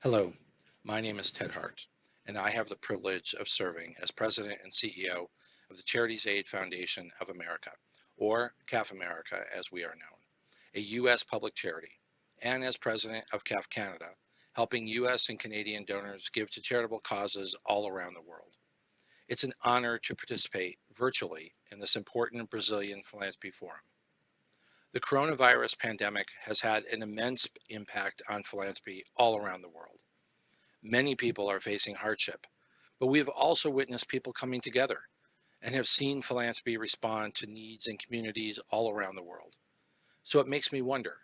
Hello, my name is Ted Hart, and I have the privilege of serving as President and CEO of the Charities Aid Foundation of America, or CAF America as we are known, a U.S. public charity, and as President of CAF Canada, helping U.S. and Canadian donors give to charitable causes all around the world. It's an honor to participate virtually in this important Brazilian Philanthropy Forum. The coronavirus pandemic has had an immense impact on philanthropy all around the world. Many people are facing hardship, but we have also witnessed people coming together and have seen philanthropy respond to needs in communities all around the world. So it makes me wonder,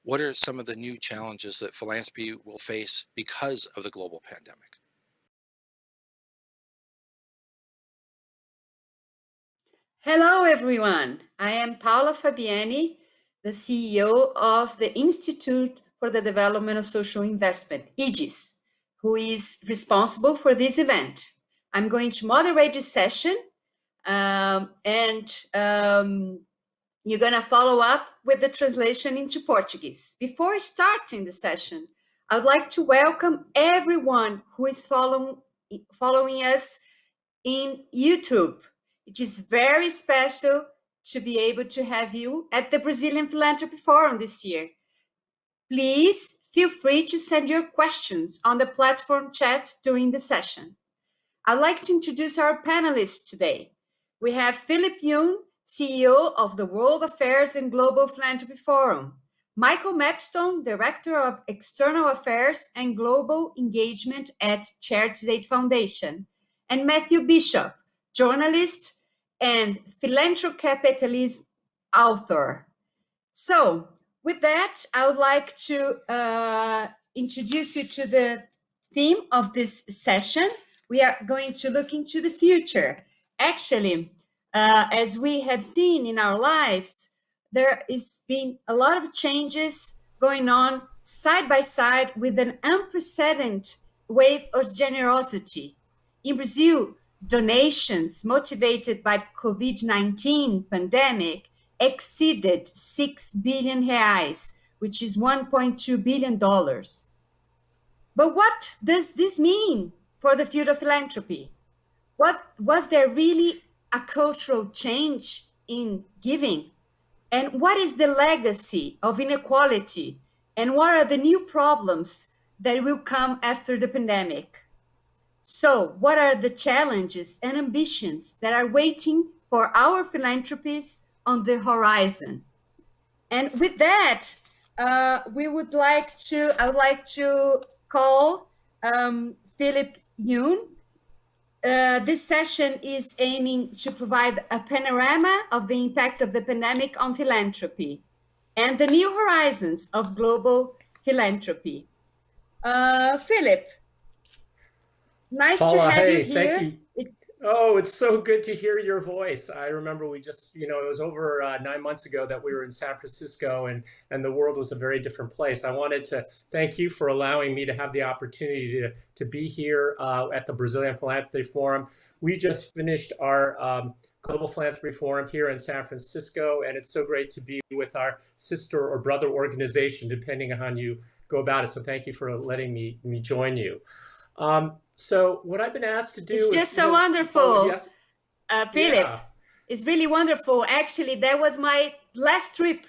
what are some of the new challenges that philanthropy will face because of the global pandemic? Hello, everyone. I am Paula Fabiani, the CEO of the Institute for the Development of Social Investment, IDIS, who is responsible for this event. I'm going to moderate this session, and you're going to follow up with the translation into Portuguese. Before starting the session, I would like to welcome everyone who is following us in YouTube. It is very special to be able to have you at the Brazilian Philanthropy Forum this year. Please feel free to send your questions on the platform chat during the session. I'd like to introduce our panelists today. We have Philip Yoon, CEO of the World Affairs and Global Philanthropy Forum, Michael Mapstone, Director of External Affairs and Global Engagement at Charities Aid Foundation, and Matthew Bishop, journalist and Philanthrocapitalism author. So with that, I would like to introduce you to the theme of this session. We are going to look into the future. Actually, as we have seen in our lives, there has been a lot of changes going on side by side with an unprecedented wave of generosity. In Brazil, donations motivated by COVID-19 pandemic exceeded 6 billion reais, which is $1.2 billion. But what does this mean for the field of philanthropy? Was there really a cultural change in giving? And what is the legacy of inequality? And what are the new problems that will come after the pandemic? So, what are the challenges and ambitions that are waiting for our philanthropies on the horizon? And with that, I would like to call Philip Yoon. This session is aiming to provide a panorama of the impact of the pandemic on philanthropy and the new horizons of global philanthropy. Philip, nice Paula, to have you hey, here. thank you. Oh, it's so good to hear your voice. I remember we just, it was over 9 months ago that we were in San Francisco and the world was a very different place. I wanted to thank you for allowing me to have the opportunity to be here at the Brazilian Philanthropy Forum. We just finished our Global Philanthropy Forum here in San Francisco, and it's so great to be with our sister or brother organization, depending on how you go about it. So thank you for letting me join you. So what I've been asked to do is just so wonderful. Yes. Philip, yeah. It's really wonderful. Actually, that was my last trip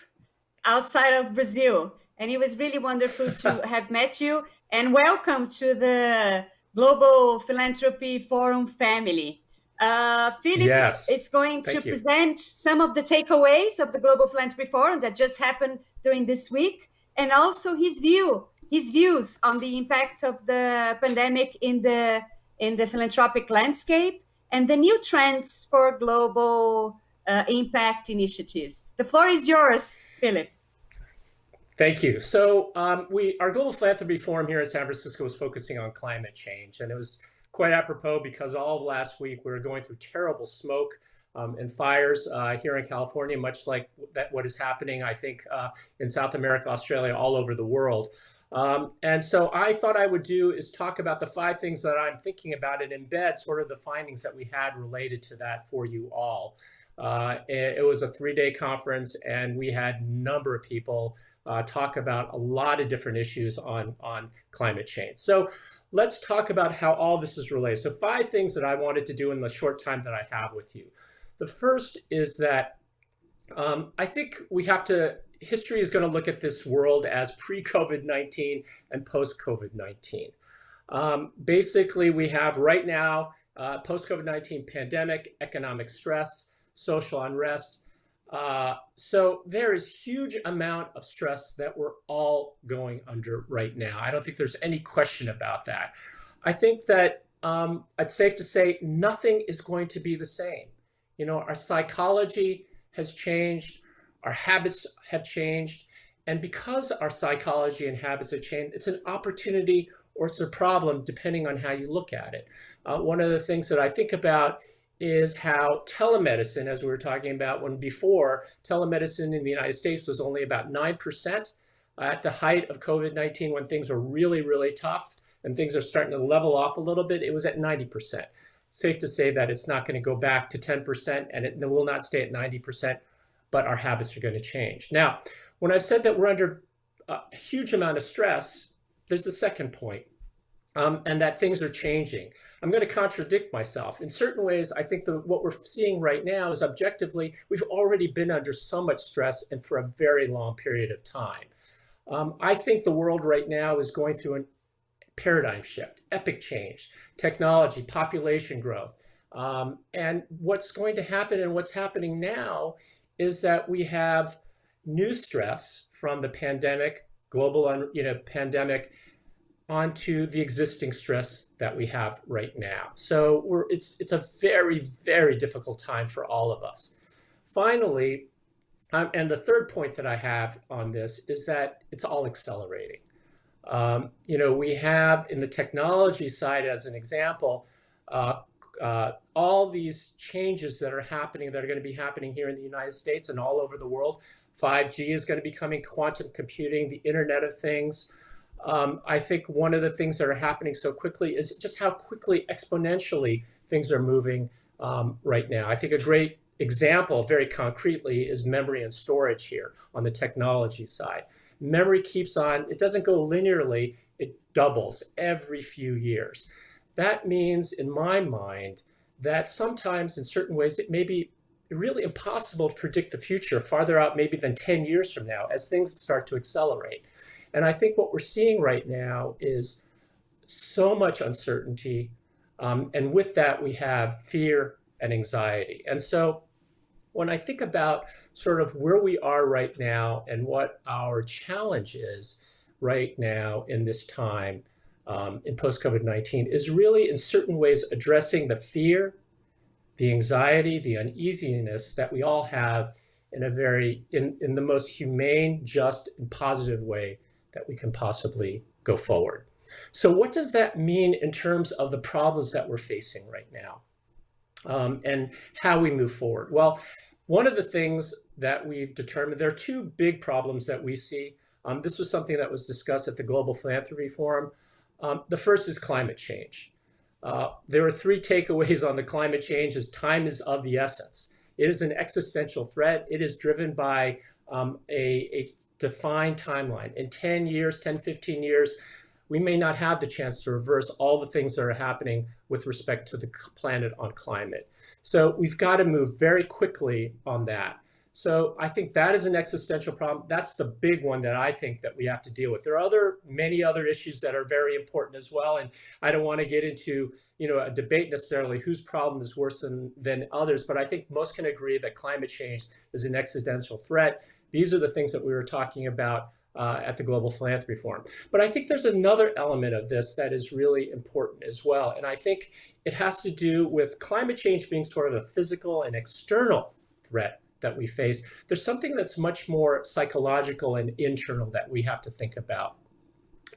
outside of Brazil, and it was really wonderful to have met you. And welcome to the Global Philanthropy Forum family. Philip is going to present some of the takeaways of the Global Philanthropy Forum that just happened during this week, and also his views on the impact of the pandemic in the philanthropic landscape and the new trends for global impact initiatives. The floor is yours, Philip. Thank you. So our Global Philanthropy Forum here in San Francisco was focusing on climate change, and it was quite apropos because all of last week we were going through terrible smoke and fires here in California, much like what is happening, I think, in South America, Australia, all over the world. And so I thought I would do is talk about the 5 things that I'm thinking about and embed sort of the findings that we had related to that for you all. It was a 3-day conference, and we had a number of people talk about a lot of different issues on climate change. So let's talk about how all this is related. So 5 things that I wanted to do in the short time that I have with you. The first is that I think we have to, history is going to look at this world as pre-COVID-19 and post-COVID-19. Basically, we have right now post-COVID-19 pandemic, economic stress, social unrest. So there is huge amount of stress that we're all going under right now. I don't think there's any question about that. I think that it's safe to say nothing is going to be the same. You know, our psychology has changed, our habits have changed, and because our psychology and habits have changed, it's an opportunity or it's a problem depending on how you look at it. One of the things that I think about is how telemedicine, as we were talking about when before, telemedicine in the United States was only about 9% at the height of COVID-19 when things were really, really tough and things are starting to level off a little bit, it was at 90%. Safe to say that it's not going to go back to 10% and it will not stay at 90%, but our habits are going to change. Now, when I've said that we're under a huge amount of stress, there's a second point, and that things are changing. I'm going to contradict myself. In certain ways, I think what we're seeing right now is objectively, we've already been under so much stress and for a very long period of time. I think the world right now is going through an paradigm shift, epic change, technology, population growth. And what's going to happen and what's happening now is that we have new stress from the pandemic, global pandemic, onto the existing stress that we have right now. So it's a very, very difficult time for all of us. Finally, and the third point that I have on this is that it's all accelerating. We have in the technology side, as an example, all these changes that are happening, that are going to be happening here in the United States and all over the world. 5G is going to be coming, quantum computing, the Internet of Things. I think one of the things that are happening so quickly is just how quickly, exponentially, things are moving right now. I think a great example, very concretely, is memory and storage here on the technology side. Memory keeps on, it doesn't go linearly, it doubles every few years. That means, in my mind, that sometimes in certain ways it may be really impossible to predict the future farther out maybe than 10 years from now as things start to accelerate. And I think what we're seeing right now is so much uncertainty. And with that, we have fear and anxiety. And so when I think about sort of where we are right now and what our challenge is right now in this time in post-COVID-19 is really in certain ways addressing the fear, the anxiety, the uneasiness that we all have in the most humane, just, and positive way that we can possibly go forward. So what does that mean in terms of the problems that we're facing right now and how we move forward? Well, one of the things that we've determined, there are 2 big problems that we see. This was something that was discussed at the Global Philanthropy Forum. The first is climate change. There are 3 takeaways on the climate change. Is time is of the essence. It is an existential threat. It is driven by a defined timeline. In 10 years, 10, 15 years, we may not have the chance to reverse all the things that are happening with respect to the planet on climate. So we've got to move very quickly on that. So I think that is an existential problem. That's the big one that I think that we have to deal with. There are many other issues that are very important as well. And I don't want to get into a debate necessarily whose problem is worse than others, but I think most can agree that climate change is an existential threat. These are the things that we were talking about at the Global Philanthropy Forum. But I think there's another element of this that is really important as well. And I think it has to do with climate change being sort of a physical and external threat that we face. There's something that's much more psychological and internal that we have to think about.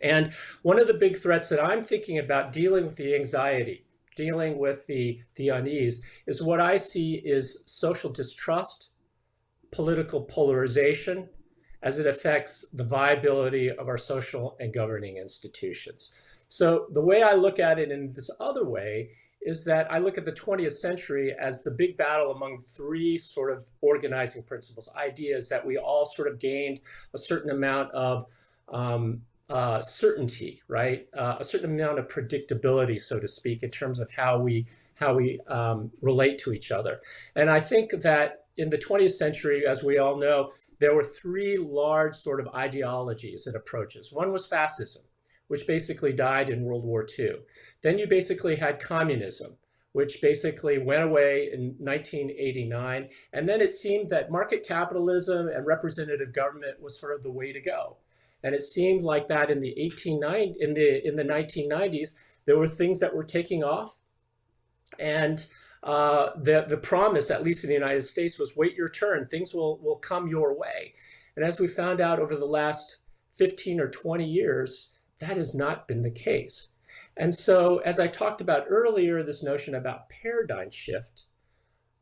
And one of the big threats that I'm thinking about dealing with the anxiety, dealing with the unease, is what I see is social distrust, political polarization, as it affects the viability of our social and governing institutions. So the way I look at it in this other way is that I look at the 20th century as the big battle among three sort of organizing principles, ideas that we all sort of gained a certain amount of certainty, right? A certain amount of predictability, so to speak, in terms of how we relate to each other. And I think that in the 20th century, as we all know, there were three large sort of ideologies and approaches. One was fascism, which basically died in World War II. Then you basically had communism, which basically went away in 1989. And then it seemed that market capitalism and representative government was sort of the way to go. And it seemed like that in the 1990s, there were things that were taking off. And the promise, at least in the United States, was wait your turn, things will come your way. And as we found out over the last 15 or 20 years, that has not been the case. And so, as I talked about earlier, this notion about paradigm shift,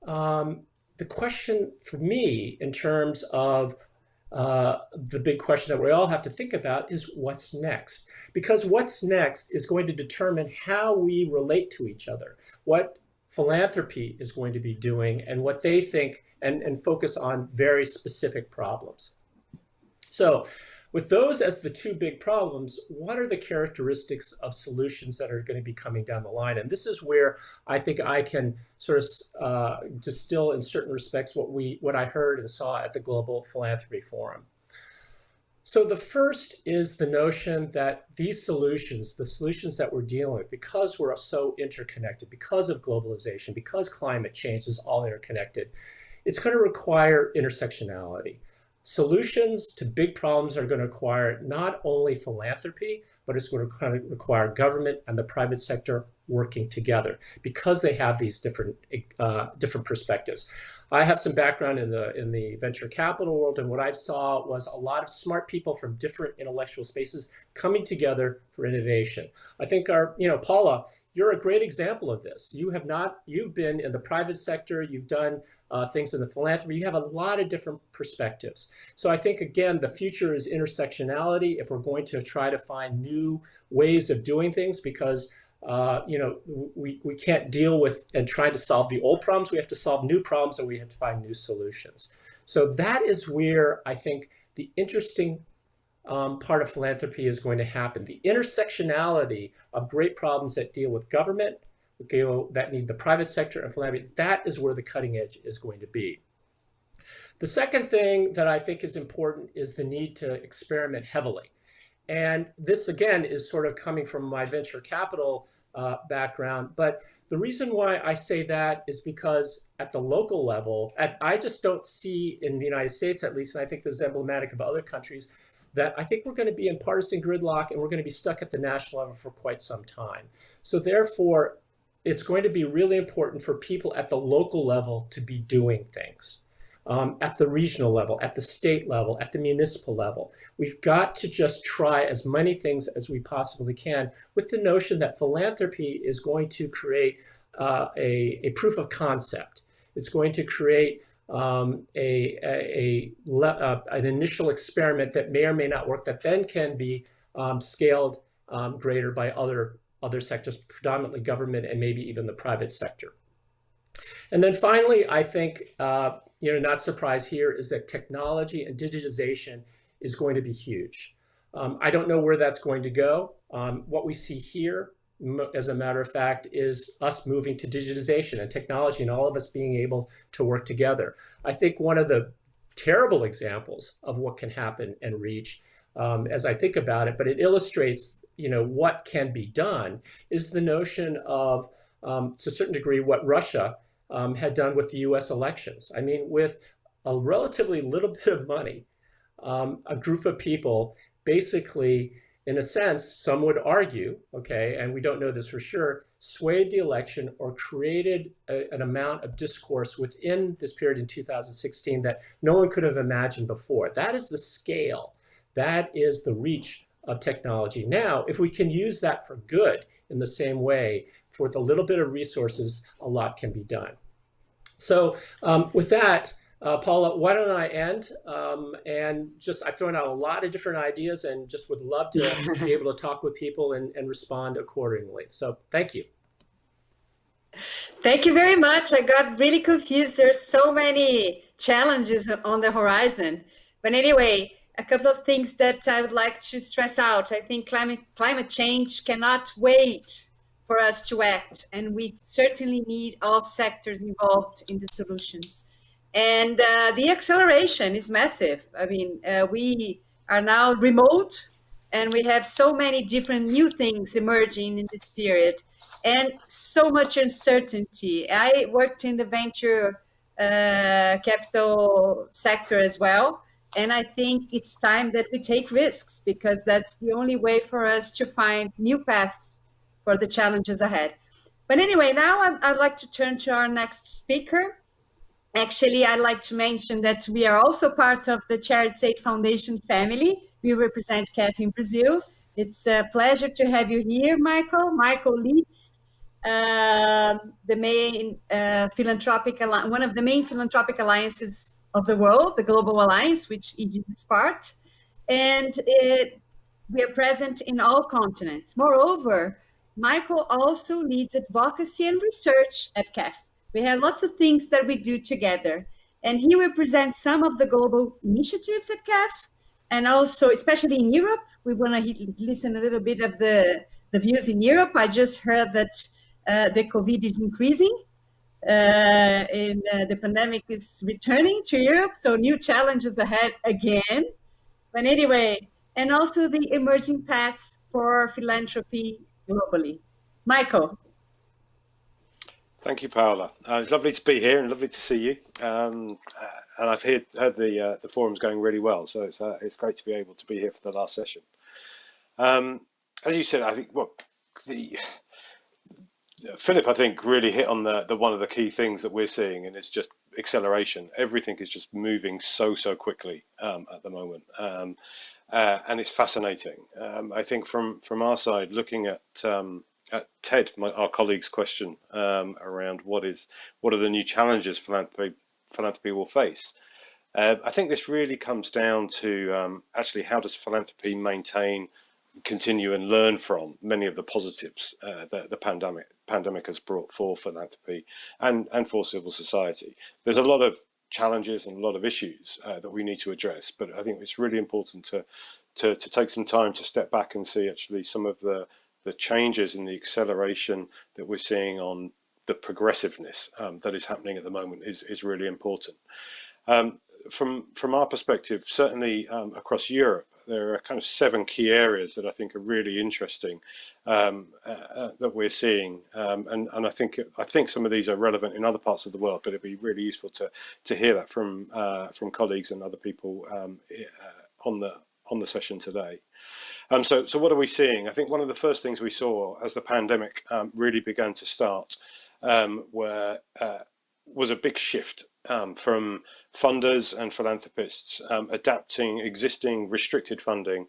the question for me in terms of the big question that we all have to think about is what's next? Because what's next is going to determine how we relate to each other, what philanthropy is going to be doing, and what they think, and focus on very specific problems. So with those as the two big problems, what are the characteristics of solutions that are going to be coming down the line? And this is where I think I can sort of distill in certain respects what I heard and saw at the Global Philanthropy Forum. So the first is the notion that these solutions, the solutions that we're dealing with, because we're so interconnected, because of globalization, because climate change is all interconnected, it's going to require intersectionality. Solutions to big problems are going to require not only philanthropy, but it's going to require government and the private sector working together because they have these different perspectives. I have some background in the venture capital world, and what I saw was a lot of smart people from different intellectual spaces coming together for innovation. I think Paula, you're a great example of this. You've been in the private sector, you've done things in the philanthropy, you have a lot of different perspectives. So I think, again, the future is intersectionality if we're going to try to find new ways of doing things, because we can't deal with and try to solve the old problems. We have to solve new problems, and we have to find new solutions. So that is where I think the interesting part of philanthropy is going to happen. The intersectionality of great problems that deal with government, that need the private sector and philanthropy, that is where the cutting edge is going to be. The second thing that I think is important is the need to experiment heavily. And this, again, is sort of coming from my venture capital background. But the reason why I say that is because at the local level, I just don't see in the United States, at least, and I think this is emblematic of other countries, that I think we're going to be in partisan gridlock and we're going to be stuck at the national level for quite some time. So therefore, it's going to be really important for people at the local level to be doing things. At the regional level, at the state level, at the municipal level. We've got to just try as many things as we possibly can with the notion that philanthropy is going to create a proof of concept. It's going to create an initial experiment that may or may not work, that then can be scaled greater by other sectors, predominantly government and maybe even the private sector. And then finally, I think, not surprised here is that technology and digitization is going to be huge. I don't know where that's going to go. What we see here, as a matter of fact, is us moving to digitization and technology and all of us being able to work together. I think one of the terrible examples of what can happen and reach, as I think about it, but it illustrates, what can be done, is the notion of, to a certain degree, what Russia had done with the US elections. I mean, with a relatively little bit of money, a group of people basically, in a sense, some would argue, okay, and we don't know this for sure, swayed the election or created an amount of discourse within this period in 2016 that no one could have imagined before. That is the scale. That is the reach of technology. Now, if we can use that for good in the same way, for the little bit of resources, a lot can be done. So with that, Paula, why don't I end? And just I've thrown out a lot of different ideas and just would love to be able to talk with people and respond accordingly. So thank you. Thank you very much. I got really confused. There's so many challenges on the horizon. But anyway, a couple of things that I would like to stress out. I think climate change cannot wait for us to act, and we certainly need all sectors involved in the solutions. And the acceleration is massive. I mean, we are now remote, and we have so many different new things emerging in this period and so much uncertainty. I worked in the venture capital sector as well. And I think it's time that we take risks because that's the only way for us to find new paths for the challenges ahead. But anyway, now I'd like to turn to our next speaker. Actually, I'd like to mention that we are also part of the Charities Aid Foundation family. We represent CAF in Brazil. It's a pleasure to have you here, Michael. Michael leads the main one of the main philanthropic alliances of the world, the Global Alliance, which IDIS is part. And we are present in all continents. Moreover, Michael also leads advocacy and research at CAF. We have lots of things that we do together. And he represents some of the global initiatives at CAF. And also, especially in Europe, we want to listen a little bit of the views in Europe. I just heard that the COVID is increasing. And the pandemic is returning to Europe. So new challenges ahead again. But anyway, and also the emerging paths for philanthropy globally. Michael. Thank you, Paula. It's lovely to be here and lovely to see you. And I've heard the forum's going really well, so it's great to be able to be here for the last session. As you said, I think Philip, I think, really hit on the one of the key things that we're seeing, and it's just acceleration. Everything is just moving so quickly at the moment, and it's fascinating. I think from our side, looking at Ted, our colleague's question around what are the new challenges philanthropy will face. I think this really comes down to actually how does philanthropy maintain, continue and learn from many of the positives that the pandemic has brought for philanthropy and for civil society. There's a lot of challenges and a lot of issues that we need to address, but I think it's really important to take some time to step back and see actually some of the changes in the acceleration that we're seeing on the progressiveness that is happening at the moment is really important. From our perspective, certainly across Europe, there are kind of 7 key areas that I think are really interesting that we're seeing, and I think some of these are relevant in other parts of the world, but it'd be really useful to hear that from colleagues and other people on the session today. So what are we seeing? I think one of the first things we saw as the pandemic really began to start was a big shift from funders and philanthropists adapting existing restricted funding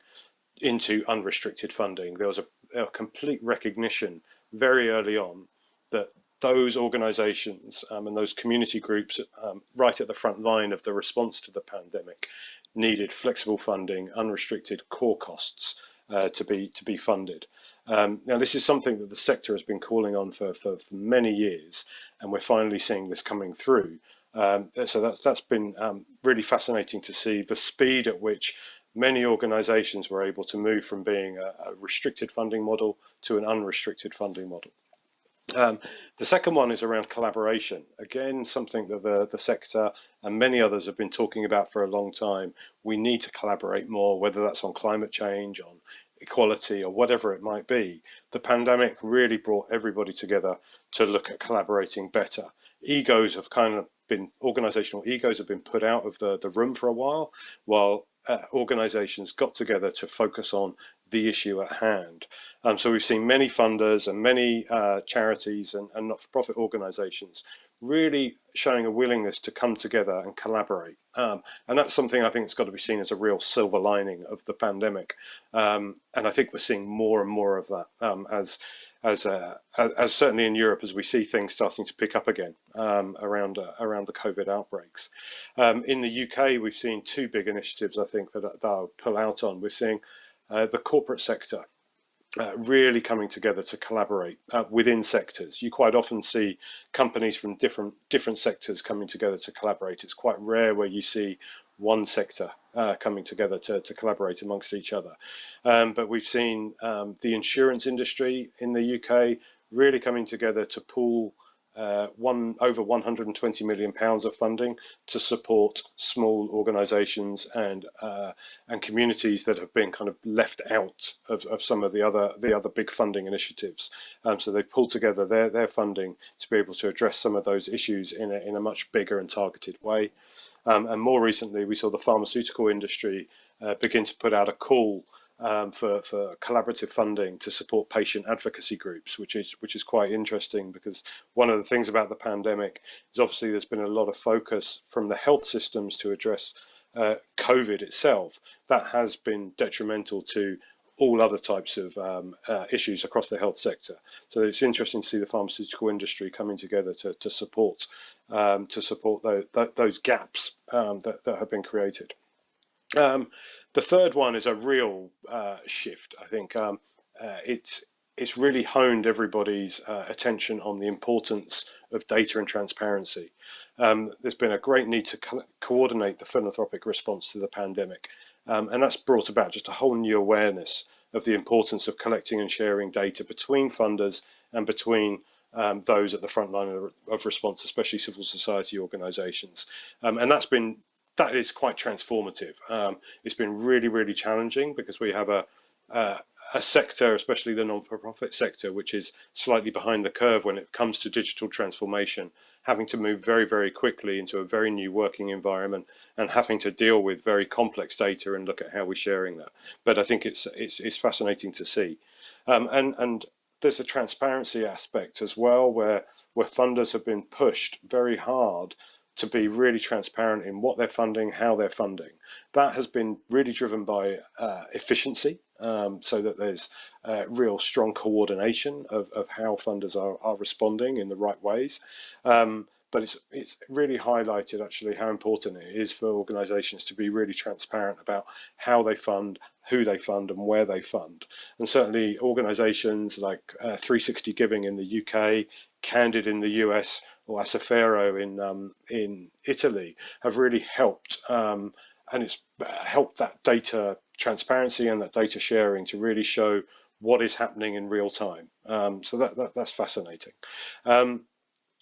into unrestricted funding. There was a complete recognition very early on that those organizations and those community groups right at the front line of the response to the pandemic needed flexible funding, unrestricted core costs to be funded. Now, this is something that the sector has been calling on for many years, and we're finally seeing this coming through. So that's been really fascinating to see the speed at which many organizations were able to move from being a restricted funding model to an unrestricted funding model. The second one is around collaboration. Again, something that the sector and many others have been talking about for a long time. We need to collaborate more, whether that's on climate change, on equality, or whatever it might be. The pandemic really brought everybody together to look at collaborating better. Organizational egos have been put out of the room for a while organizations got together to focus on the issue at hand. So we've seen many funders and many charities and not-for-profit organizations really showing a willingness to come together and collaborate. And that's something I think has got to be seen as a real silver lining of the pandemic. And I think we're seeing more and more of that as certainly in Europe, as we see things starting to pick up again around the COVID outbreaks. In the UK, we've seen two big initiatives, I think, that I'll pull out on. We're seeing the corporate sector really coming together to collaborate within sectors. You quite often see companies from different sectors coming together to collaborate. It's quite rare where you see one sector coming together to collaborate amongst each other. But we've seen the insurance industry in the UK really coming together to pool over £120 million of funding to support small organisations and communities that have been kind of left out of some of the other big funding initiatives. So they pulled together their funding to be able to address some of those issues in a much bigger and targeted way. And more recently, we saw the pharmaceutical industry begin to put out a call for collaborative funding to support patient advocacy groups, which is quite interesting, because one of the things about the pandemic is obviously there's been a lot of focus from the health systems to address COVID itself. That has been detrimental to all other types of issues across the health sector. So it's interesting to see the pharmaceutical industry coming together to support those gaps that have been created. The third one is a real shift. I think it's really honed everybody's attention on the importance of data and transparency. There's been a great need to coordinate the philanthropic response to the pandemic, and that's brought about just a whole new awareness of the importance of collecting and sharing data between funders and between those at the front line of response, especially civil society organisations, and that is quite transformative. It's been really, really challenging because we have a sector, especially the non-for-profit sector, which is slightly behind the curve when it comes to digital transformation, having to move very, very quickly into a very new working environment and having to deal with very complex data and look at how we're sharing that. But I think it's fascinating to see. And there's a transparency aspect as well, where funders have been pushed very hard to be really transparent in what they're funding, how they're funding. That has been really driven by efficiency, so that there's real strong coordination of how funders are responding in the right ways. But it's really highlighted actually how important it is for organisations to be really transparent about how they fund, who they fund and where they fund. And certainly organisations like 360 Giving in the UK, Candid in the US, or Asafero in Italy have really helped, and it's helped that data transparency and that data sharing to really show what is happening in real time. So that's fascinating.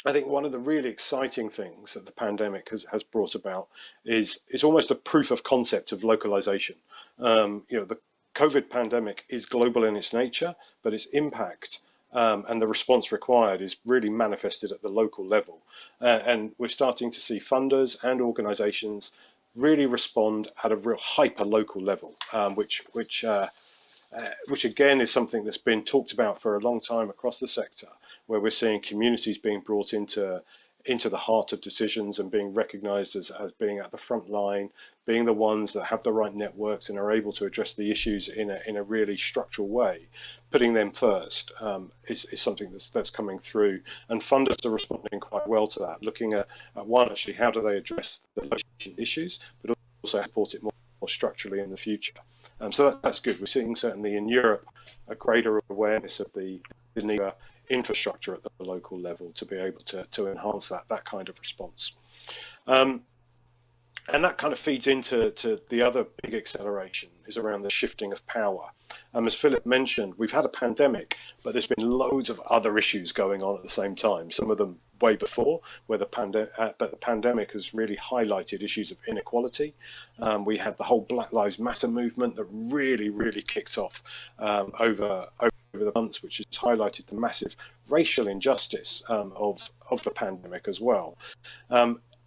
I think one of the really exciting things that the pandemic has brought about is almost a proof of concept of localization. The COVID pandemic is global in its nature, but its impact and the response required is really manifested at the local level. And we're starting to see funders and organizations really respond at a real hyper-local level, which again is something that's been talked about for a long time across the sector, where we're seeing communities being brought into the heart of decisions and being recognized as being at the front line, being the ones that have the right networks and are able to address the issues in a really structural way. Putting them first is something that's coming through, and funders are responding quite well to that, looking at one, actually, how do they address the issues, but also support it more structurally in the future. So that's good. We're seeing certainly in Europe a greater awareness of the need for infrastructure at the local level to be able to enhance that kind of response. And that kind of feeds into the other big acceleration is around the shifting of power. As Philip mentioned, we've had a pandemic, but there's been loads of other issues going on at the same time. Some of them way before, but the pandemic has really highlighted issues of inequality. We had the whole Black Lives Matter movement that really, really kicked off over the months, which has highlighted the massive racial injustice of the pandemic as well.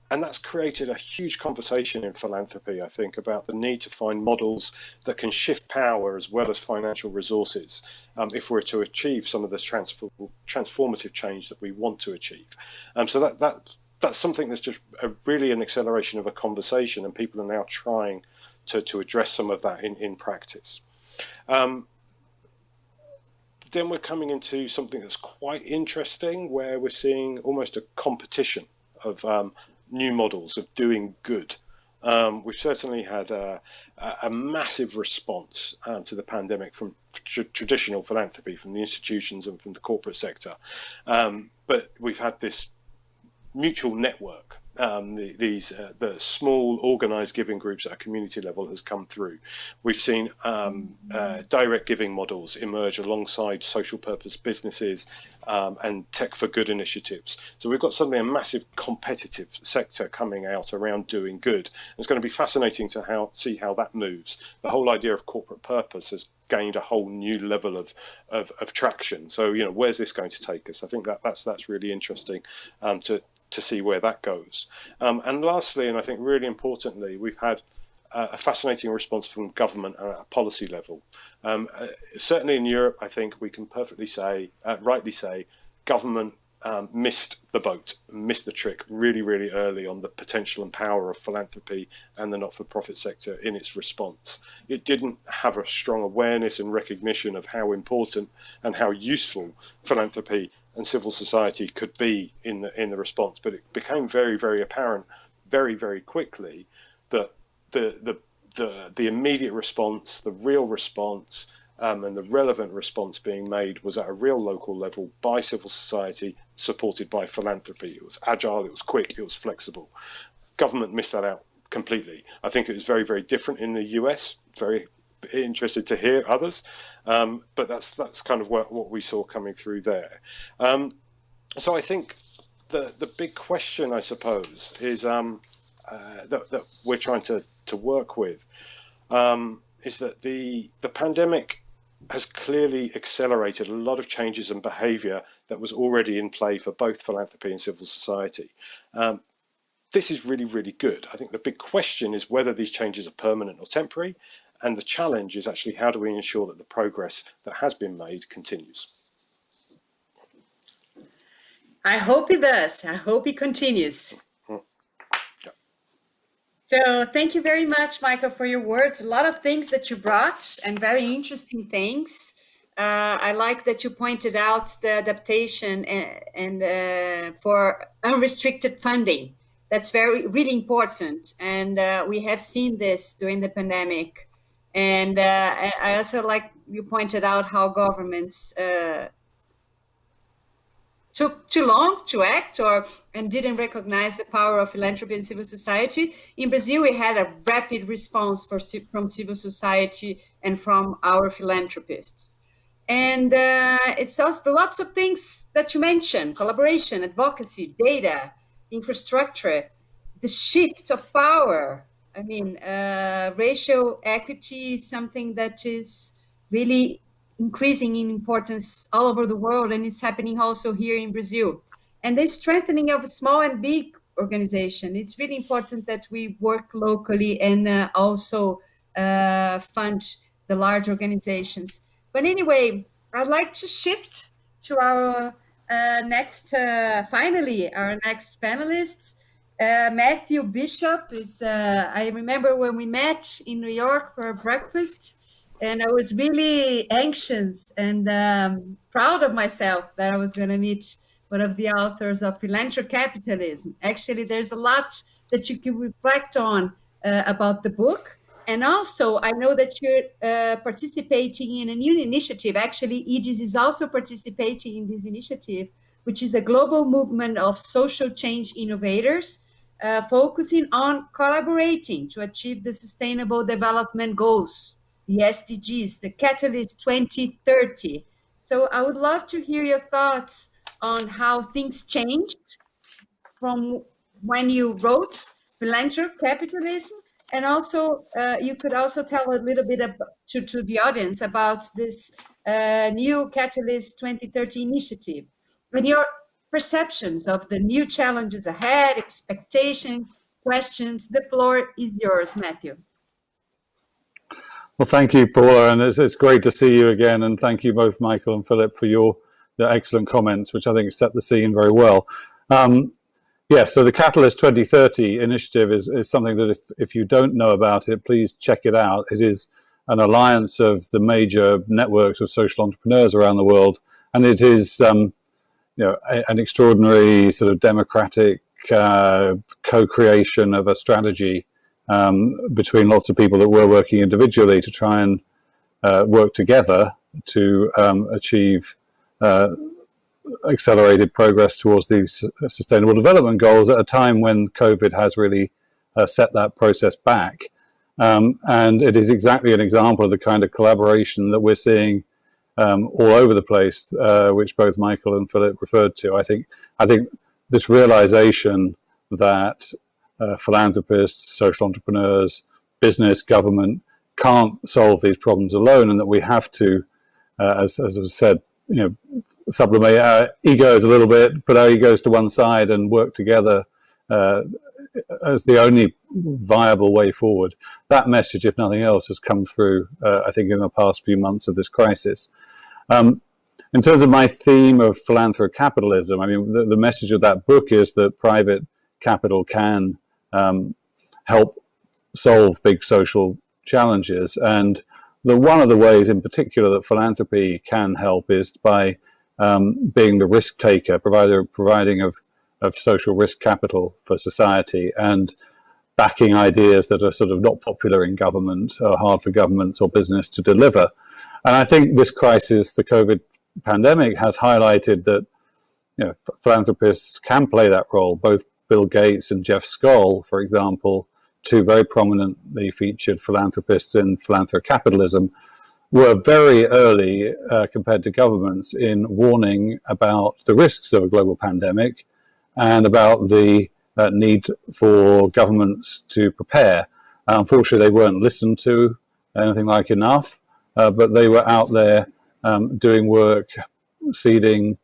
And that's created a huge conversation in philanthropy, I think, about the need to find models that can shift power as well as financial resources if we're to achieve some of this transformative change that we want to achieve. So that's something that's just really an acceleration of a conversation, and people are now trying to address some of that in practice. then we're coming into something that's quite interesting, where we're seeing almost a competition of new models of doing good. We've certainly had a massive response to the pandemic from traditional philanthropy, from the institutions and from the corporate sector. But we've had this mutual network, the small organized giving groups at a community level has come through. We've seen direct giving models emerge alongside social purpose businesses and tech for good initiatives. So we've got suddenly a massive competitive sector coming out around doing good. It's going to be fascinating to see how that moves. The whole idea of corporate purpose has gained a whole new level of traction. So, you know, where's this going to take us? I think that's really interesting to see where that goes. And lastly, and I think really importantly, we've had a fascinating response from government at a policy level. Certainly in Europe, I think we can perfectly say, rightly say, government missed the boat, missed the trick really, really early on the potential and power of philanthropy and the not-for-profit sector in its response. It didn't have a strong awareness and recognition of how important and how useful philanthropy and civil society could be in the response, but it became very, very apparent very, very quickly that the immediate response, the real response, and the relevant response being made was at a real local level by civil society, supported by philanthropy. It was agile, it was quick, it was flexible. Government missed that out completely. I think it was very, very different in the US. Very interested to hear others, but that's kind of what we saw coming through there. So I think the big question, I suppose, is that we're trying to work with is that the pandemic has clearly accelerated a lot of changes in behaviour that was already in play for both philanthropy and civil society. This is really, really good. I think the big question is whether these changes are permanent or temporary, and the challenge is actually how do we ensure that the progress that has been made continues. I hope it does. I hope it continues. So thank you very much, Michael, for your words. A lot of things that you brought and very interesting things. I like that you pointed out the adaptation and for unrestricted funding. That's really important. And we have seen this during the pandemic. And I also like you pointed out how governments took too long to act and didn't recognize the power of philanthropy and civil society. In Brazil, we had a rapid response from civil society and from our philanthropists. And it's also lots of things that you mentioned: collaboration, advocacy, data, infrastructure, the shift of power. I mean, racial equity is something that is really increasing in importance all over the world, and it's happening also here in Brazil. And the strengthening of small and big organization. It's really important that we work locally and also fund the large organizations. But anyway, I'd like to shift to our finally, our next panelists. Matthew Bishop is, I remember when we met in New York for breakfast, and I was really anxious and proud of myself that I was going to meet one of the authors of Philanthrocapitalism. Actually, there's a lot that you can reflect on about the book. And also, I know that you're participating in a new initiative. Actually, IDIS is also participating in this initiative, which is a global movement of social change innovators focusing on collaborating to achieve the Sustainable Development Goals, the SDGs, the Catalyst 2030. So I would love to hear your thoughts on how things changed from when you wrote Philanthrocapitalism, and also you could also tell a little bit to the audience about this new Catalyst 2030 initiative and your perceptions of the new challenges ahead, expectation, questions. The floor is yours, Matthew. Well, thank you, Paula, and it's great to see you again. And thank you both, Michael and Philip, for your excellent comments, which I think set the scene very well. So the Catalyst 2030 initiative is something that if you don't know about it, please check it out. It is an alliance of the major networks of social entrepreneurs around the world, and it is an extraordinary sort of democratic co-creation of a strategy between lots of people that were working individually to try and work together to achieve accelerated progress towards these sustainable development goals at a time when COVID has really set that process back. And it is exactly an example of the kind of collaboration that we're seeing all over the place, which both Michael and Philip referred to. I think this realization that philanthropists, social entrepreneurs, business, government can't solve these problems alone, and that we have to, as was said, sublimate our egos a little bit, put our egos to one side, and work together as the only viable way forward. That message, if nothing else, has come through, I think, in the past few months of this crisis. In terms of my theme of philanthrocapitalism, I mean, the message of that book is that private capital can help solve big social challenges. And one of the ways in particular that philanthropy can help is by being the risk taker, providing of social risk capital for society, and backing ideas that are sort of not popular in government or hard for governments or business to deliver. And I think this crisis, the COVID pandemic, has highlighted that philanthropists can play that role. Both Bill Gates and Jeff Skoll, for example, two very prominently featured philanthropists in Philanthrocapitalism, were very early compared to governments in warning about the risks of a global pandemic and about the need for governments to prepare. Unfortunately, they weren't listened to anything like enough, but they were out there doing work, seeding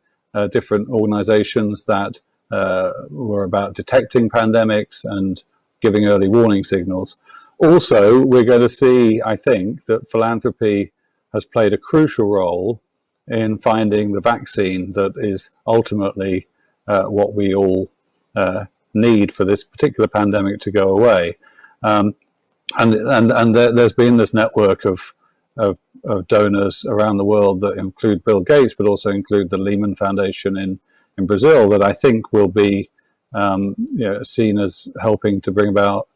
different organizations that were about detecting pandemics and giving early warning signals. Also, we're going to see, I think, that philanthropy has played a crucial role in finding the vaccine that is ultimately what we all need for this particular pandemic to go away. And there's been this network of donors around the world that include Bill Gates, but also include the Lehman Foundation in Brazil, that I think will be seen as helping to bring about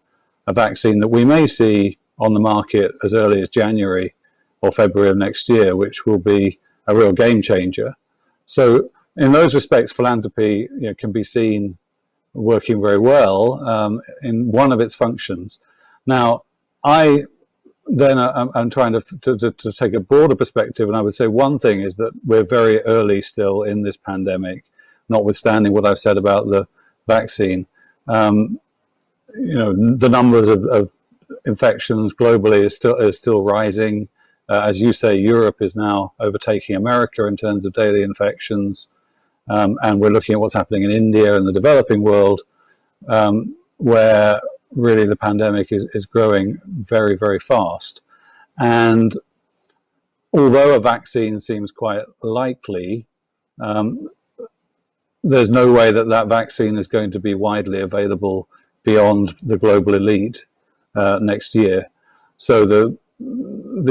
a vaccine that we may see on the market as early as January or February of next year, which will be a real game changer. So in those respects, philanthropy can be seen working very well in one of its functions. Now, I'm trying to take a broader perspective, and I would say one thing is that we're very early still in this pandemic, notwithstanding what I've said about the vaccine. The numbers of infections globally is still rising. As you say, Europe is now overtaking America in terms of daily infections, and we're looking at what's happening in India and the developing world, where really the pandemic is growing very, very fast. And although a vaccine seems quite likely, there's no way that vaccine is going to be widely available beyond the global elite next year. So the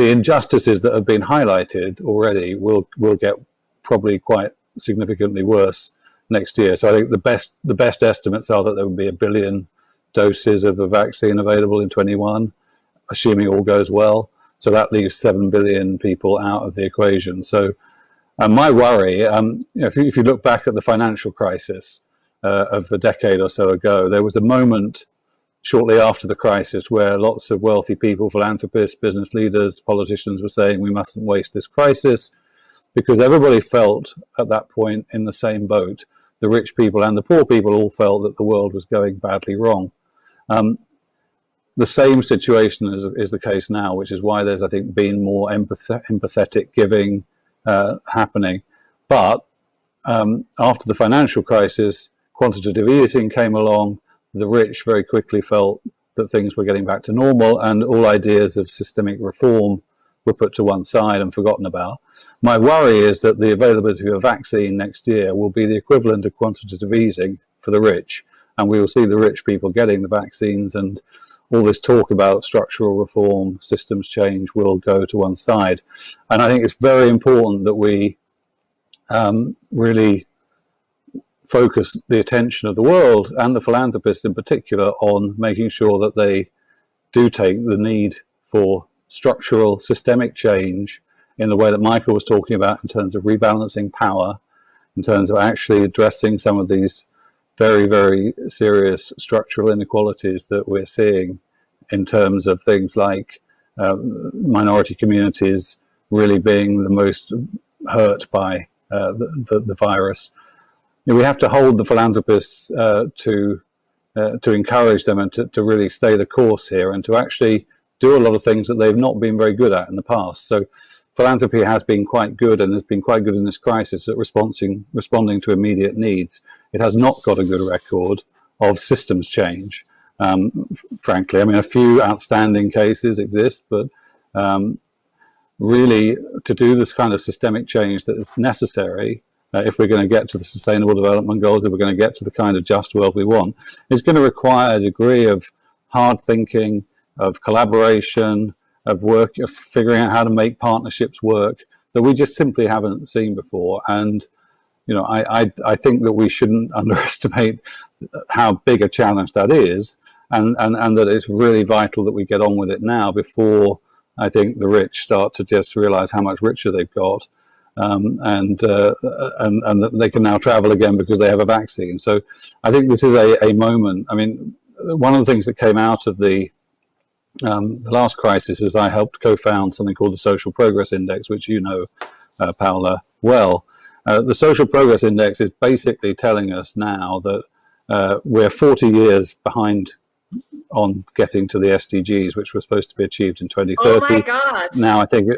injustices that have been highlighted already will get probably quite significantly worse next year. So I think the best estimates are that there will be 1 billion doses of a vaccine available in 21, assuming all goes well. So that leaves 7 billion people out of the equation. So my worry, if you look back at the financial crisis of a decade or so ago, there was a moment shortly after the crisis where lots of wealthy people, philanthropists, business leaders, politicians were saying we mustn't waste this crisis, because everybody felt at that point in the same boat. The rich people and the poor people all felt that the world was going badly wrong. The same situation is the case now, which is why there's, I think, been more empathetic giving happening. But after the financial crisis, quantitative easing came along. The rich very quickly felt that things were getting back to normal, and all ideas of systemic reform were put to one side and forgotten about. My worry is that the availability of a vaccine next year will be the equivalent of quantitative easing for the rich, and we will see the rich people getting the vaccines and all this talk about structural reform, systems change will go to one side. And I think it's very important that we really focus the attention of the world and the philanthropists in particular on making sure that they do take the need for structural systemic change in the way that Michael was talking about, in terms of rebalancing power, in terms of actually addressing some of these very, very serious structural inequalities that we're seeing in terms of things like minority communities really being the most hurt by the virus. We have to hold the philanthropists to encourage them and to really stay the course here, and to actually do a lot of things that they've not been very good at in the past. So philanthropy has been quite good, and has been quite good in this crisis at responding to immediate needs. It has not got a good record of systems change, frankly. I mean, a few outstanding cases exist, but really to do this kind of systemic change that is necessary if we're going to get to the Sustainable Development Goals, if we're going to get to the kind of just world we want, is going to require a degree of hard thinking, of collaboration, of work, of figuring out how to make partnerships work that we just simply haven't seen before. And I think that we shouldn't underestimate how big a challenge that is, and that it's really vital that we get on with it now before I think the rich start to just realize how much richer they've got, and that they can now travel again because they have a vaccine. So I think this is a moment. I mean, one of the things that came out of the last crisis is I helped co-found something called the Social Progress Index, which you know, Paula, well. The Social Progress Index is basically telling us now that we're 40 years behind on getting to the SDGs, which were supposed to be achieved in 2030. Oh my God. Now I think,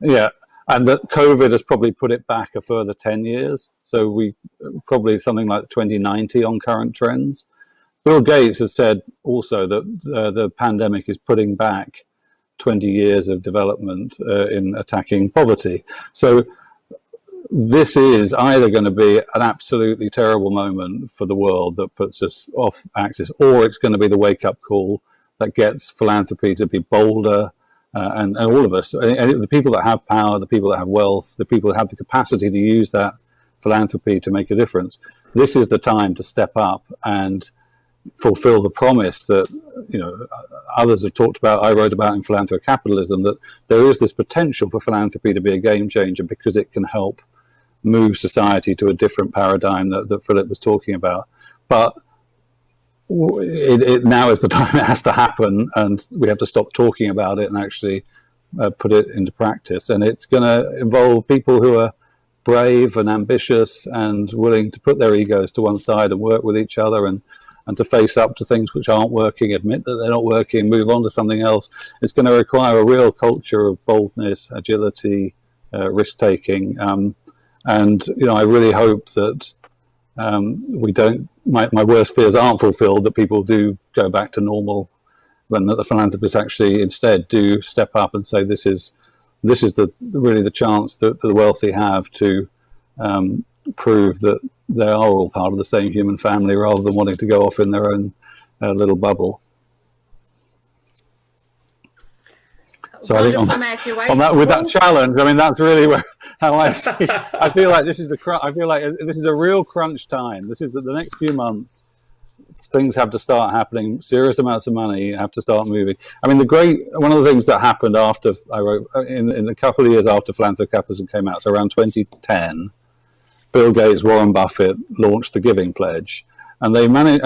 and that COVID has probably put it back a further 10 years. So we probably something like 2090 on current trends. Bill Gates has said also that the pandemic is putting back 20 years of development in attacking poverty. So this is either going to be an absolutely terrible moment for the world that puts us off axis, or it's going to be the wake-up call that gets philanthropy to be bolder, and all of us, and the people that have power, the people that have wealth, the people that have the capacity to use that philanthropy to make a difference. This is the time to step up and fulfill the promise that others have talked about, I wrote about in Philanthrocapitalism, that there is this potential for philanthropy to be a game changer because it can help move society to a different paradigm that Philip was talking about. But it now is the time it has to happen, and we have to stop talking about it and actually put it into practice. And it's going to involve people who are brave and ambitious and willing to put their egos to one side and work with each other and to face up to things which aren't working, admit that they're not working, move on to something else. It's going to require a real culture of boldness, agility, risk-taking. And I really hope that we don't, my worst fears aren't fulfilled, that people do go back to normal, when that the philanthropists actually instead do step up and say this is really the chance that the wealthy have to prove that they are all part of the same human family, rather than wanting to go off in their own little bubble. So I think on that, with that challenge, I mean, that's really how I see. I feel like this is a real crunch time. This is the next few months. Things have to start happening. Serious amounts of money have to start moving. I mean, one of the things that happened after I wrote in a couple of years after Philanthrocapitalism came out, so around 2010, Bill Gates, Warren Buffett launched the Giving Pledge, and they managed,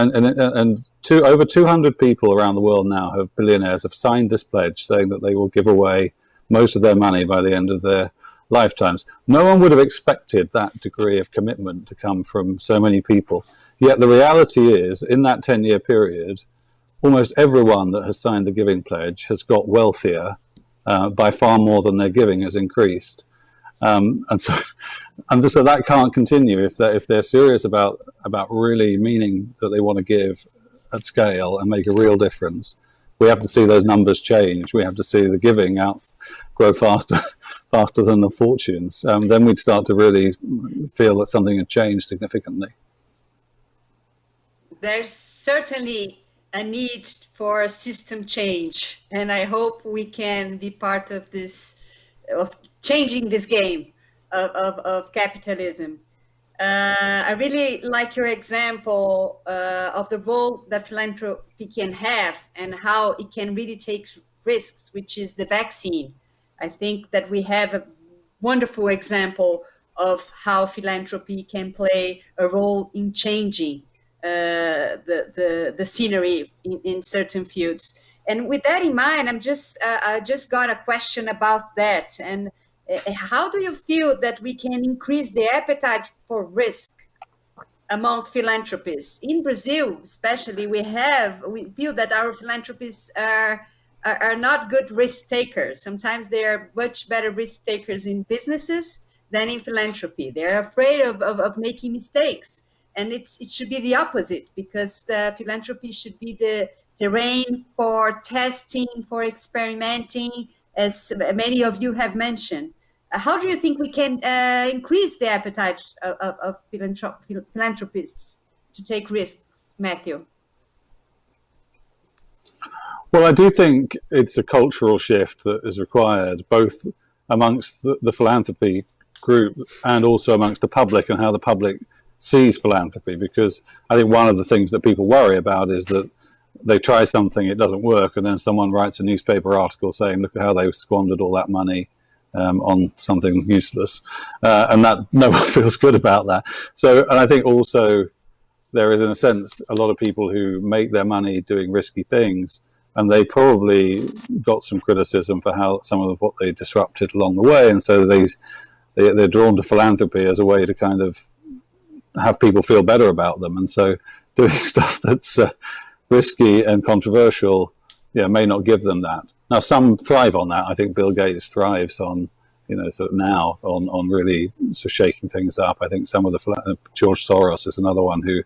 over 200 people around the world now billionaires have signed this pledge, saying that they will give away most of their money by the end of their lifetimes. No one would have expected that degree of commitment to come from so many people. Yet the reality is, in that 10-year period, almost everyone that has signed the Giving Pledge has got wealthier by far more than their giving has increased. And so that can't continue if they're serious about really meaning that they want to give at scale and make a real difference. We have to see those numbers change. We have to see the giving grow faster than the fortunes. Then we'd start to really feel that something had changed significantly. There's certainly a need for system change, and I hope we can be part of this, of changing this game of capitalism. I really like your example of the role that philanthropy can have and how it can really take risks, which is the vaccine. I think that we have a wonderful example of how philanthropy can play a role in changing the scenery in certain fields. And with that in mind, I just got a question about that. And how do you feel that we can increase the appetite for risk among philanthropists? In Brazil, especially, we feel that our philanthropists are not good risk takers. Sometimes they are much better risk takers in businesses than in philanthropy. They're afraid of making mistakes. And it should be the opposite, because the philanthropy should be the terrain for testing, for experimenting, as many of you have mentioned. How do you think we can increase the appetite of philanthropists to take risks, Matthew? Well, I do think it's a cultural shift that is required, both amongst the philanthropy group and also amongst the public, and how the public sees philanthropy. Because I think one of the things that people worry about is that they try something, it doesn't work, and then someone writes a newspaper article saying, look at how they squandered all that money on something useless. And that no one feels good about that. So, and I think also there is, in a sense, a lot of people who make their money doing risky things, and they probably got some criticism for how some of what they disrupted along the way. And so they're drawn to philanthropy as a way to kind of have people feel better about them. And so doing stuff that's risky and controversial, may not give them that. Now, some thrive on that. I think Bill Gates thrives on, sort of now on really sort of shaking things up. I think some of the George Soros is another one who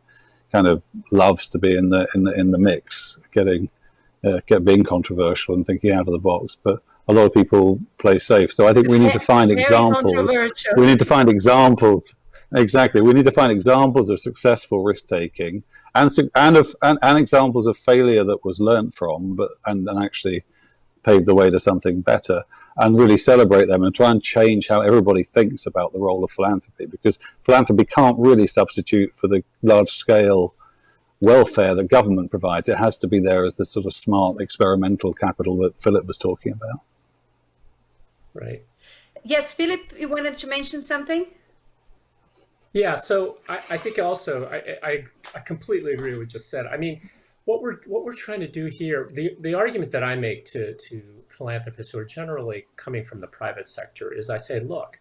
kind of loves to be in the mix, being controversial and thinking out of the box. But a lot of people play safe. So I think we need to find examples. We need to find examples. Exactly. We need to find examples of successful risk taking and examples of failure that was learnt from, and actually paved the way to something better, and really celebrate them and try and change how everybody thinks about the role of philanthropy, because philanthropy can't really substitute for the large scale welfare that government provides. It has to be there as the sort of smart experimental capital that Philip was talking about. Right. Yes, Philip, you wanted to mention something? Yeah, so I think also I completely agree with what you just said. I mean, what we're trying to do here, the argument that I make to philanthropists who are generally coming from the private sector is, I say, look,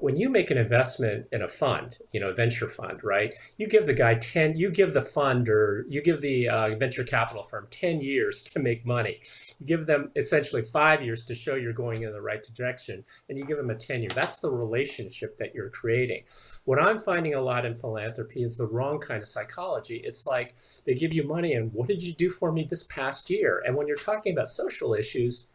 when you make an investment in a fund, a venture fund, right? You give the guy you give the fund, or you give the venture capital firm 10 years to make money. You give them essentially 5 years to show you're going in the right direction, and you give them a 10-year. That's the relationship that you're creating. What I'm finding a lot in philanthropy is the wrong kind of psychology. It's like they give you money, and what did you do for me this past year? And when you're talking about social issues,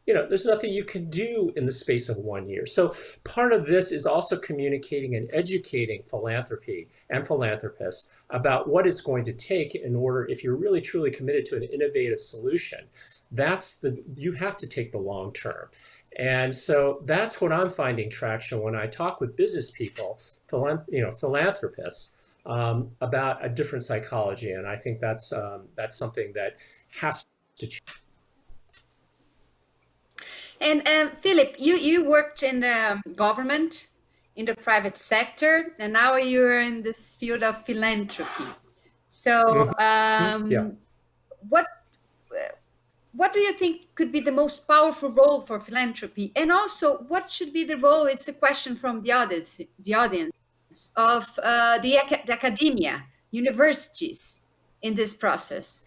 there's nothing you can do in the space of 1 year. So part of this is also communicating and educating philanthropy and philanthropists about what it's going to take in order, if you're really truly committed to an innovative solution, you have to take the long term. And so that's what I'm finding traction when I talk with business people, philanthropists, about a different psychology. And I think that's something that has to change. And Philip, you worked in the government, in the private sector, and now you're in this field of philanthropy. So what do you think could be the most powerful role for philanthropy? And also, what should be the role, it's a question from the audience of the academia, universities in this process?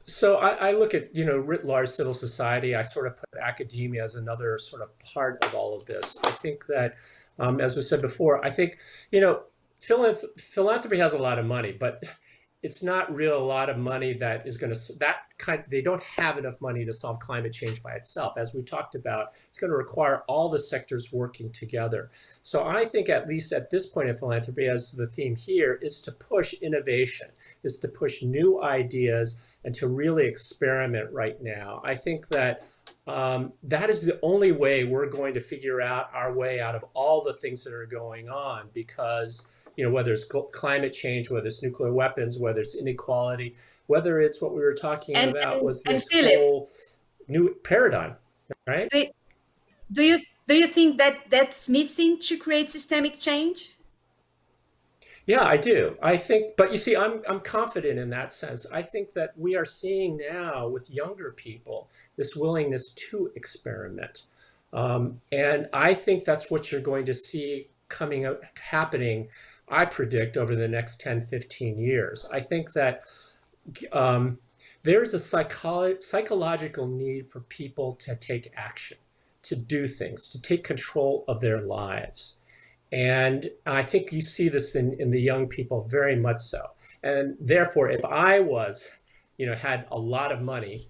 So I look at, writ large civil society. I sort of put academia as another sort of part of all of this. I think that, as we said before, I think, philanthropy has a lot of money, but it's not real a lot of money that is going to they don't have enough money to solve climate change by itself. As we talked about, it's going to require all the sectors working together. So I think, at least at this point in philanthropy, as the theme here, is to push innovation, is to push new ideas, and to really experiment right now. I think that that is the only way we're going to figure out our way out of all the things that are going on, because, you know, whether it's climate change, whether it's nuclear weapons, whether it's inequality, whether it's what we were talking about was this Philip, whole new paradigm, right? Do you think that that's missing to create systemic change? Yeah, I do. I think, but you see, I'm confident in that sense. I think that we are seeing now with younger people this willingness to experiment, and I think that's what you're going to see happening. I predict over the next 10, 15 years. I think that there's a psychological need for people to take action, to do things, to take control of their lives. And I think you see this in the young people very much so. And therefore, if I was, you know, had a lot of money,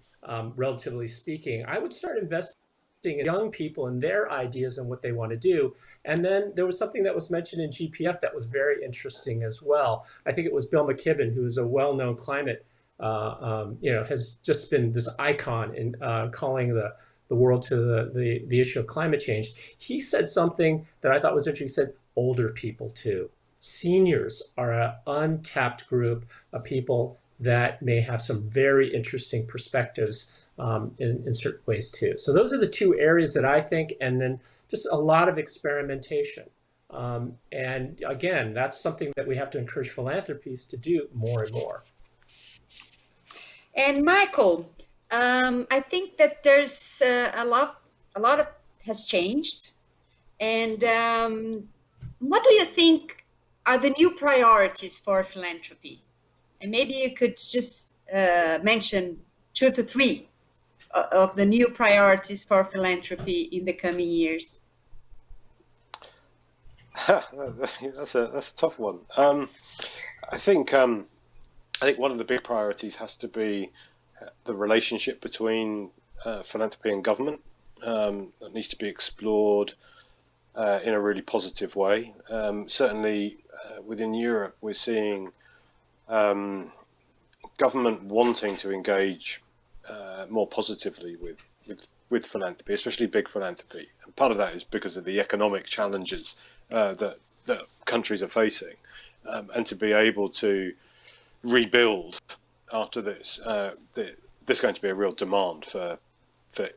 relatively speaking, I would start investing in young people and their ideas and what they want to do. And then there was something that was mentioned in GPF that was very interesting as well. I think it was Bill McKibben, who is a well-known climate, you know, has just been this icon in calling the world to the issue of climate change. He said something that I thought was interesting. He said, older people too. Seniors are an untapped group of people that may have some very interesting perspectives in certain ways too. So those are the two areas that I think, and then just a lot of experimentation. And again, that's something that we have to encourage philanthropies to do more and more. And Michael, I think that there's a lot of has changed. And what do you think are the new priorities for philanthropy? And maybe you could just mention 2 to 3 of the new priorities for philanthropy in the coming years. That's a tough one. I think one of the big priorities has to be the relationship between philanthropy and government. That needs to be explored in a really positive way. Certainly within Europe, we're seeing government wanting to engage more positively with philanthropy, especially big philanthropy. And part of that is because of the economic challenges that countries are facing, and to be able to rebuild after this. There's going to be a real demand for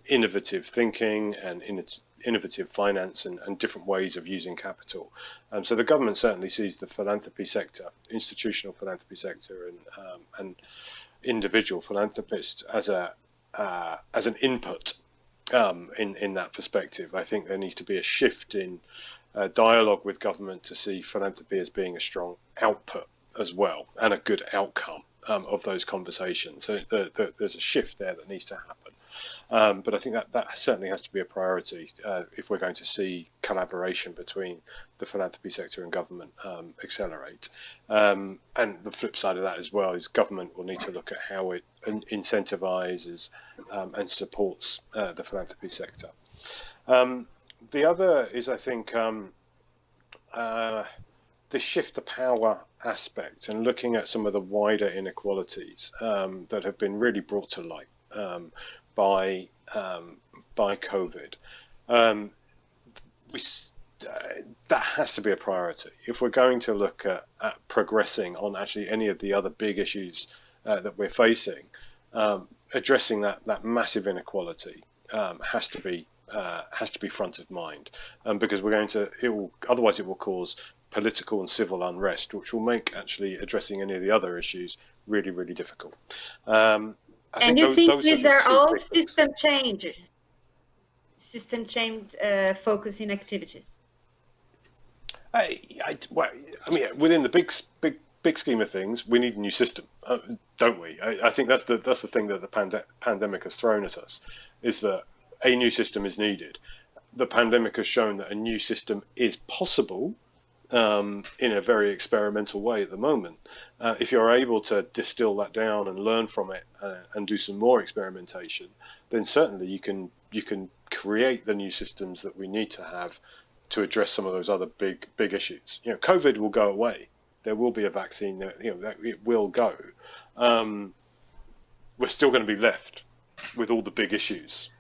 innovative thinking and innovative finance and different ways of using capital. So the government certainly sees the philanthropy sector, institutional philanthropy sector, and individual philanthropists as an input in that perspective. I think there needs to be a shift in dialogue with government to see philanthropy as being a strong output as well, and a good outcome of those conversations. So there's a shift there that needs to happen. But I think that certainly has to be a priority if we're going to see collaboration between the philanthropy sector and government accelerate. And the flip side of that as well is government will need to look at how it incentivizes and supports the philanthropy sector. The other is, I think, the shift to power aspect and looking at some of the wider inequalities that have been really brought to light by COVID. That has to be a priority if we're going to look at progressing on actually any of the other big issues that we're facing. Addressing that massive inequality has to be front of mind, because otherwise it will cause political and civil unrest, which will make actually addressing any of the other issues really, really difficult. And you think these are all system change focusing activities? Within the big scheme of things, we need a new system, don't we? I think that's the thing that the pandemic has thrown at us, is that a new system is needed. The pandemic has shown that a new system is possible, in a very experimental way at the moment. If you're able to distill that down and learn from it and do some more experimentation, then certainly you can create the new systems that we need to have to address some of those other big issues. COVID will go away. There will be a vaccine. That it will go. We're still going to be left with all the big issues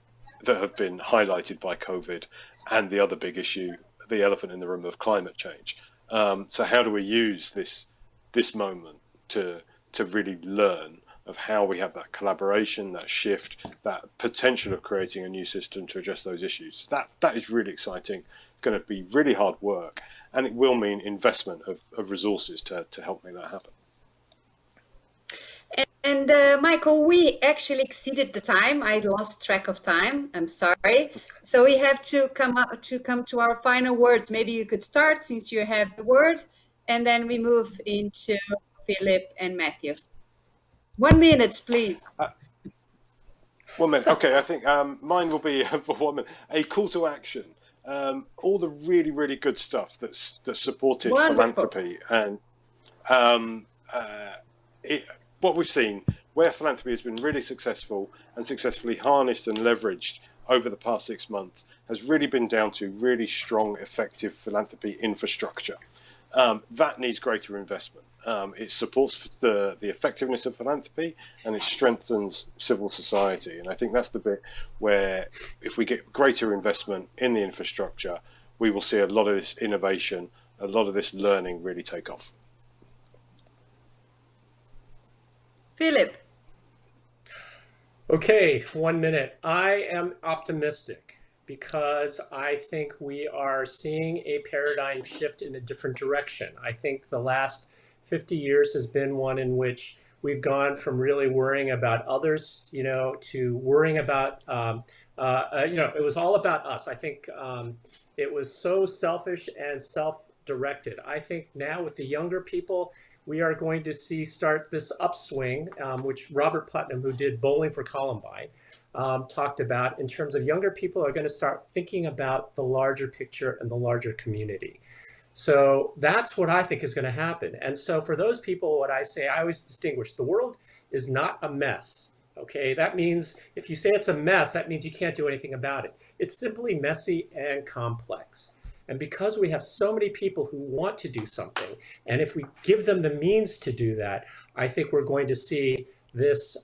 that have been highlighted by COVID and the other big issue, the elephant in the room of climate change. So how do we use this moment to really learn of how we have that collaboration, that shift, that potential of creating a new system to address those issues? That is really exciting. It's going to be really hard work, and it will mean investment of resources to help make that happen. And Michael, we actually exceeded the time. I lost track of time. I'm sorry. So we have to come to our final words. Maybe you could start since you have the word, and then we move into Philip and Matthew. 1 minute, please. 1 minute. Okay, I think mine will be for 1 minute. A call to action. All the really good stuff that's supported philanthropy and what we've seen, where philanthropy has been really successful and successfully harnessed and leveraged over the past 6 months, has really been down to really strong, effective philanthropy infrastructure. That needs greater investment. It supports the effectiveness of philanthropy, and it strengthens civil society. And I think that's the bit where, if we get greater investment in the infrastructure, we will see a lot of this innovation, a lot of this learning really take off. Philip. Okay, 1 minute. I am optimistic because I think we are seeing a paradigm shift in a different direction. I think the last 50 years has been one in which we've gone from really worrying about others, to worrying about, it was all about us. I think it was so selfish and self-directed. I think now with the younger people, we are going to start this upswing, which Robert Putnam, who did Bowling for Columbine, talked about, in terms of younger people are going to start thinking about the larger picture and the larger community. So that's what I think is going to happen. And so for those people, what I say, I always distinguish, the world is not a mess. Okay, that means if you say it's a mess, that means you can't do anything about it. It's simply messy and complex. And because we have so many people who want to do something, and if we give them the means to do that, I think we're going to see this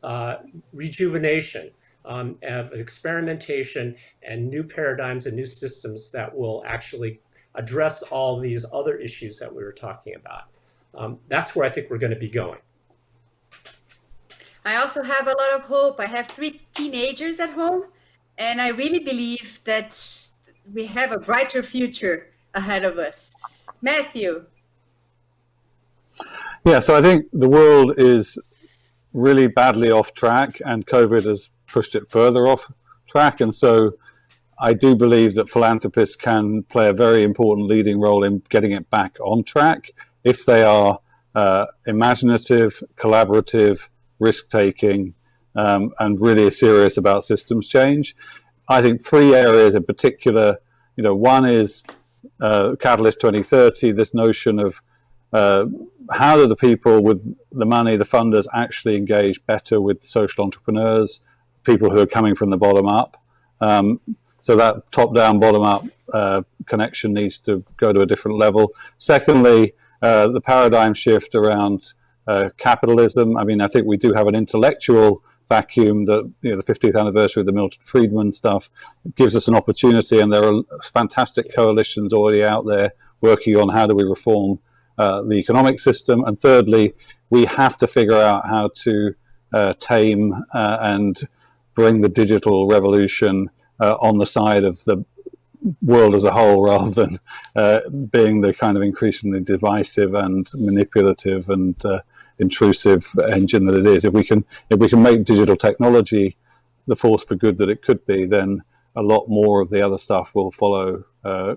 rejuvenation of experimentation and new paradigms and new systems that will actually address all these other issues that we were talking about. That's where I think we're going to be going. I also have a lot of hope. I have 3 teenagers at home, and I really believe that we have a brighter future ahead of us. Matthew. Yeah, so I think the world is really badly off track, and COVID has pushed it further off track. And so I do believe that philanthropists can play a very important leading role in getting it back on track if they are imaginative, collaborative, risk-taking, and really serious about systems change. I think 3 areas in particular, one is Catalyst 2030, this notion of how do the people with the money, the funders, actually engage better with social entrepreneurs, people who are coming from the bottom up. So that top-down, bottom-up connection needs to go to a different level. Secondly, the paradigm shift around capitalism. I mean, I think we do have an intellectual vacuum that, the 50th anniversary of the Milton Friedman stuff gives us an opportunity, and there are fantastic coalitions already out there working on how do we reform the economic system. And thirdly, we have to figure out how to tame and bring the digital revolution on the side of the world as a whole, rather than being the kind of increasingly divisive and manipulative and intrusive engine that it is. If we can make digital technology the force for good that it could be, then a lot more of the other stuff will follow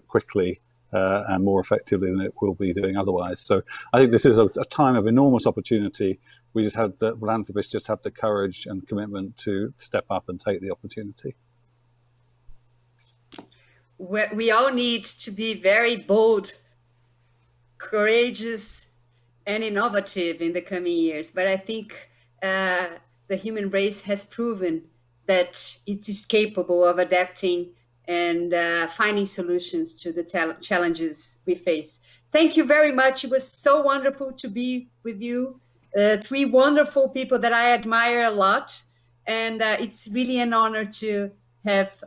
quickly and more effectively than it will be doing otherwise. So I think this is a time of enormous opportunity. We just have the philanthropists just have the courage and commitment to step up and take the opportunity. We all need to be very bold courageous and innovative in the coming years. But I think the human race has proven that it is capable of adapting and finding solutions to the challenges we face. Thank you very much. It was so wonderful to be with you. Three wonderful people that I admire a lot. And it's really an honor to have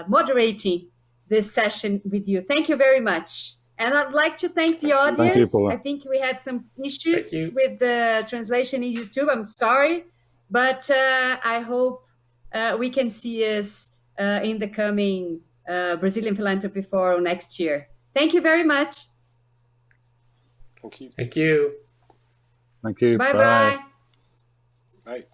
moderating this session with you. Thank you very much. And I'd like to thank the audience. Thank you, Paula. I think we had some issues with the translation in YouTube. I'm sorry, but I hope we can see us in the coming Brazilian Philanthropy Forum next year. Thank you very much. Thank you. Thank you. Thank you. Bye-bye. Bye.